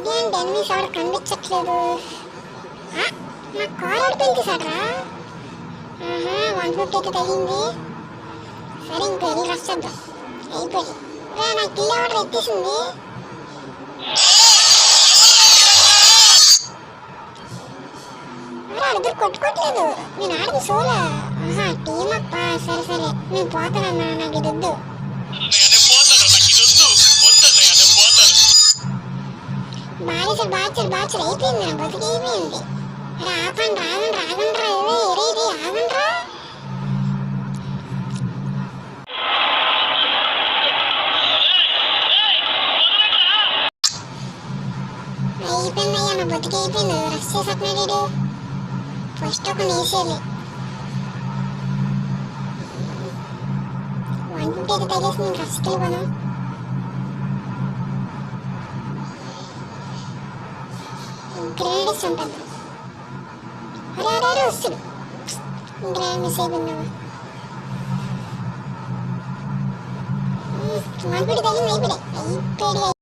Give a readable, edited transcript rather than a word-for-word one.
ఇదేంటి ఎనిమిది సార్ కనిపించట్లేదు. నా కార్ ఆడిపోయింది తీసాడరా. 150 అయితే తగ్గింది. సరే ఇంకో వెళ్ళి రష్ చేద్దాం. అయిపోయి నా కిల్ ఆర్డర్ ఎత్తేసింది. ఇద్దరు కొట్టుకోవట్లేదు. నేను ఆడది సోలా. టీమ్ అప్ప. సరే సరే నేను పోతానన్నా, నాకు ఇది వద్దు. బాగా అయిపోయింది. నా బతికి అయిపోయింది. ఆపండి రాగండి రాగండ్రా. ఎరే ఆగండ్రా. అయిపోయిందయ్యా, నా బతికి అయిపోయింది. రష్ చేసేస్తున్నాడు. ఫస్ట్ ఒక వేసేయాలి. 150 అయితే తగ్గేసి నేను రష్కి వెళ్ళిపోను. గ్రేడ్ ఇస్తుంటాను. అరే వస్తుంది. Grade miss అయిపోయిందామా. 150 తగ్గింది. అయిపోయాడు.